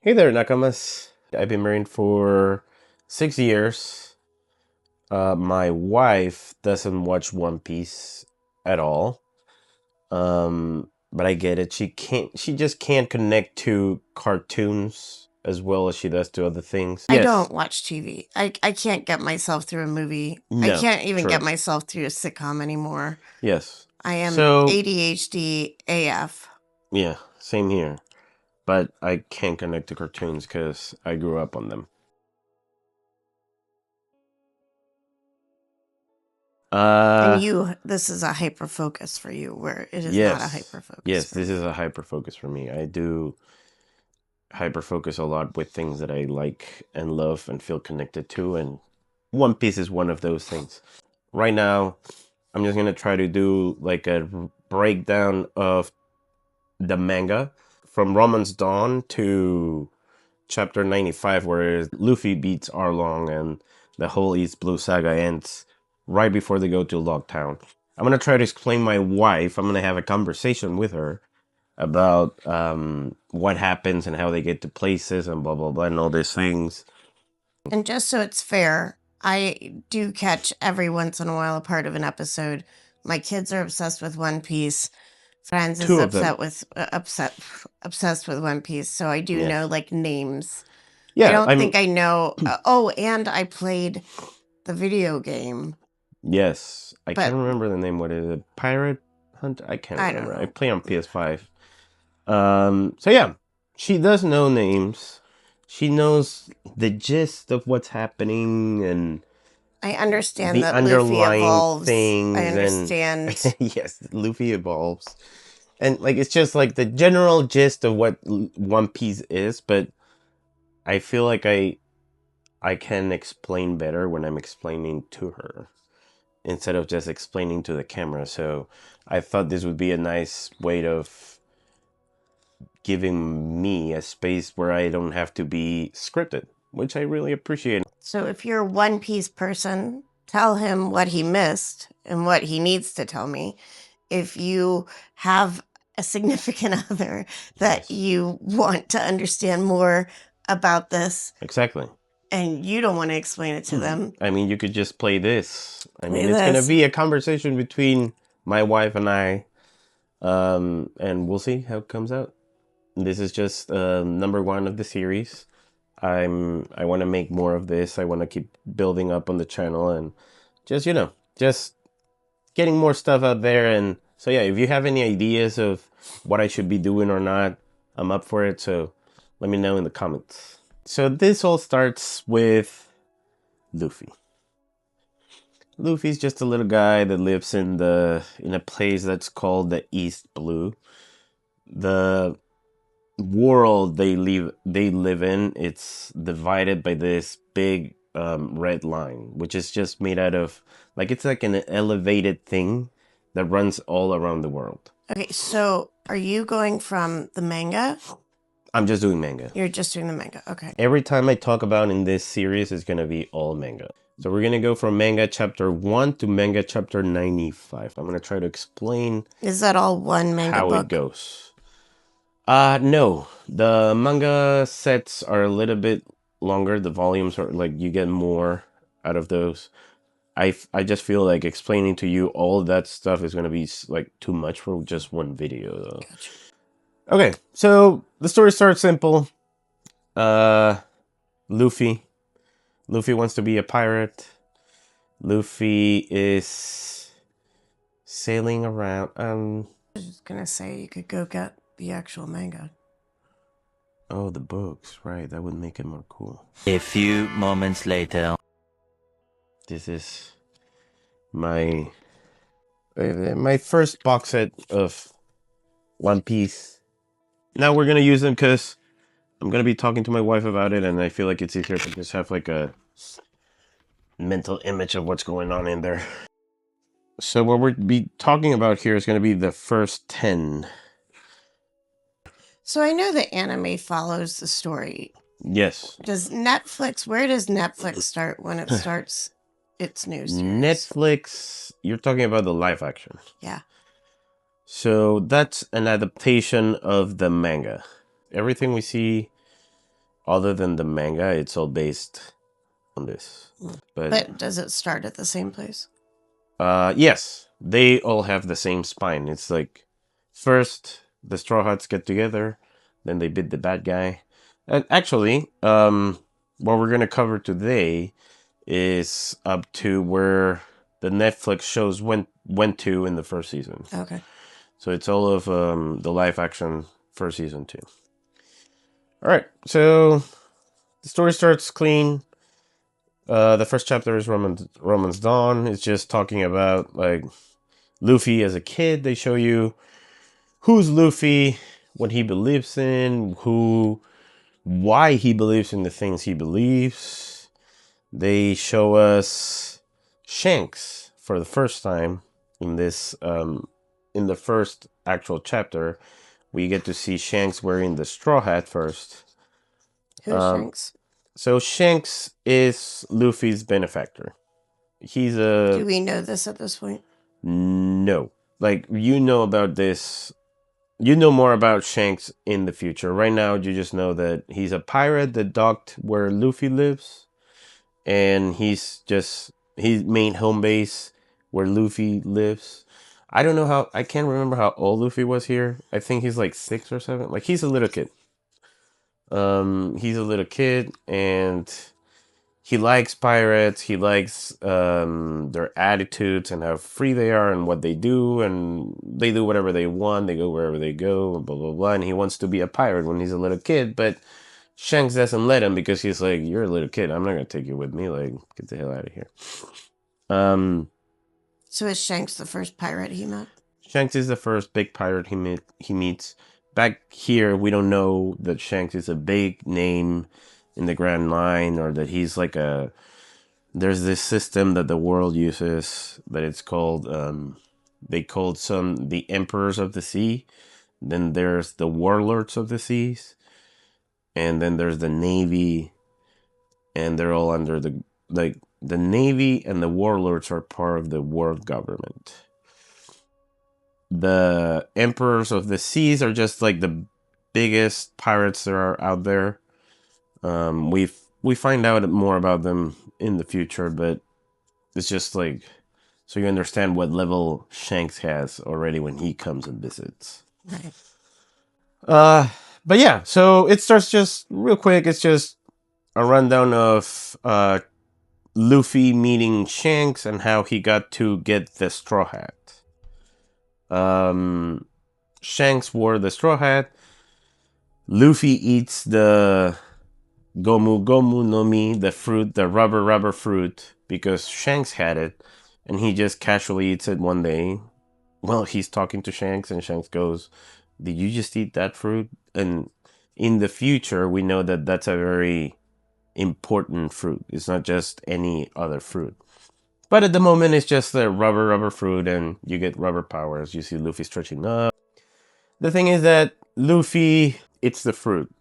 Hey there, Nakamas. I've been married for 6 years. My wife doesn't watch One Piece at all. But I get it. She just can't connect to cartoons as well as she does to other things. I Yes. don't watch TV. I can't get myself through a movie. I No. can't even True. get myself through a sitcom anymore. Yes. I am So, ADHD AF. yeah, same here. But I can't connect to cartoons because I grew up on them. And this is a hyper focus for you, where it is not a hyper focus. Yes, this is a hyper focus for me. I do hyper focus a lot with things that I like and love and feel connected to, and One Piece is one of those things. Right now, I'm just gonna try to do like a breakdown of the manga from Romance Dawn to chapter 95, where Luffy beats Arlong and the whole East Blue saga ends right before they go to Logtown. I'm gonna try to explain my wife. I'm gonna have a conversation with her about what happens and how they get to places and blah blah blah and all these things. And just so it's fair, I do catch every once in a while a part of an episode. My kids are obsessed with One Piece. Franz is obsessed with One Piece, so I do know like names. Yeah, I don't think I know. Oh, and I played the video game. Yes, I can't remember the name. What is it? Pirate Hunt? I can't remember. I play on PS5. So yeah, she does know names. She knows the gist of what's happening, and I understand the that underlying Luffy evolves. things. I understand. Yes, Luffy evolves, and like it's just like the general gist of what One Piece is. But I feel like I can explain better when I'm explaining to her instead of just explaining to the camera. So I thought this would be a nice way of giving me a space where I don't have to be scripted, which I really appreciate. So if you're a One Piece person, tell him what he missed and what he needs to tell me. If you have a significant other that you want to understand more about this. Exactly. And you don't want to explain it to them. I mean, you could just play this. I mean, it's going to be a conversation between my wife and I. And we'll see how it comes out. This is just number one of the series. I want to make more of this. I want to keep building up on the channel and just, just getting more stuff out there. And so, yeah, if you have any ideas of what I should be doing or not, I'm up for it. So let me know in the comments. So this all starts with Luffy. Luffy's just a little guy that lives in a place that's called the East Blue. The world they live in, it's divided by this big red line, which is just made out of it's like an elevated thing that runs all around the world. Okay, so are you going from the manga? I'm just doing manga. You're just doing the manga, okay. Every time I talk about in this series is gonna be all manga. So we're gonna go from manga chapter 1 to manga chapter 95. I'm gonna try to explain. Is that all one manga book? How it goes. No. The manga sets are a little bit longer. The volumes are you get more out of those. I just feel like explaining to you all that stuff is gonna be too much for just one video though. Gotcha. Okay, so the story starts simple. Luffy wants to be a pirate. Luffy is sailing around. I was just gonna say you could go get the actual manga. Oh, the books, right? That would make it more cool. A few moments later. This is my first box set of One Piece. Now we're gonna use them because I'm gonna be talking to my wife about it, and I feel like it's easier to just have a mental image of what's going on in there. So what we'll be talking about here is gonna be the first 10. So I know the anime follows the story. Yes. Where does Netflix start when it starts its new series? Netflix, you're talking about the live action. Yeah. So that's an adaptation of the manga. Everything we see other than the manga, it's all based on this. But does it start at the same place? Yes, they all have the same spine. It's like first the Straw Hats get together, then they beat the bad guy. And actually, what we're gonna cover today is up to where the Netflix shows went to in the first season. Okay. So it's all of the live action first season too. All right, so the story starts clean. The first chapter is Roman's Dawn. It's just talking about like Luffy as a kid. They show you who's Luffy, what he believes in, why he believes in the things he believes. They show us Shanks for the first time in this in the first actual chapter. We get to see Shanks wearing the straw hat first. Who's Shanks? So Shanks is Luffy's benefactor. He's a Do we know this at this point? no. Like you know about this. You know more about Shanks in the future. Right now, you just know that he's a pirate that docked where Luffy lives, and he's main home base where Luffy lives. I don't know how. I can't remember how old Luffy was here. I think he's like 6 or 7. Like he's a little kid. He's a little kid, and he likes pirates. He likes their attitudes and how free they are and what they do, and they do whatever they want. They go wherever they go, and blah blah blah. And he wants to be a pirate when he's a little kid, but Shanks doesn't let him because he's like, "You're a little kid. I'm not gonna take you with me. Like, get the hell out of here." So is Shanks the first pirate he met? Shanks is the first big pirate he meets. Back here, we don't know that Shanks is a big name in the Grand Line, or that he's like a. There's this system that the world uses that it's called. They called some the Emperors of the Sea. Then there's the Warlords of the Seas, and then there's the Navy, and they're all under the Navy and the Warlords are part of the world government. The Emperors of the Seas are just like the biggest pirates there are out there. We find out more about them in the future, but it's just like so you understand what level Shanks has already when he comes and visits. Right. But yeah, so it starts just real quick. It's just a rundown of Luffy meeting Shanks and how he got to get the straw hat. Shanks wore the straw hat. Luffy eats the Gomu Gomu no Mi, the fruit, the rubber fruit, because Shanks had it, and he just casually eats it one day. Well, he's talking to Shanks, and Shanks goes, "Did you just eat that fruit?" And in the future, we know that that's a very important fruit. It's not just any other fruit. But at the moment, it's just the rubber fruit, and you get rubber powers. You see Luffy stretching up. The thing is that Luffy eats the fruit.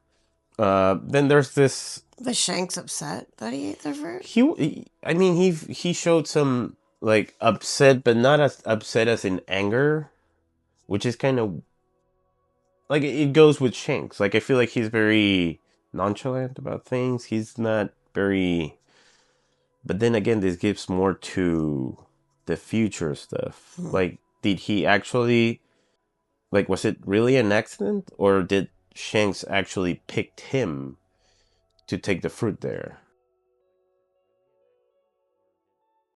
Then there's this. Was Shanks upset that he ate the fruit? I mean, he showed some like upset, but not as upset as in anger, which is kind of like it goes with Shanks. Like I feel like he's very nonchalant about things. He's not very. But then again, this gives more to the future stuff. Like, did he actually like? Was it really an accident, or did Shanks actually picked him to take the fruit there?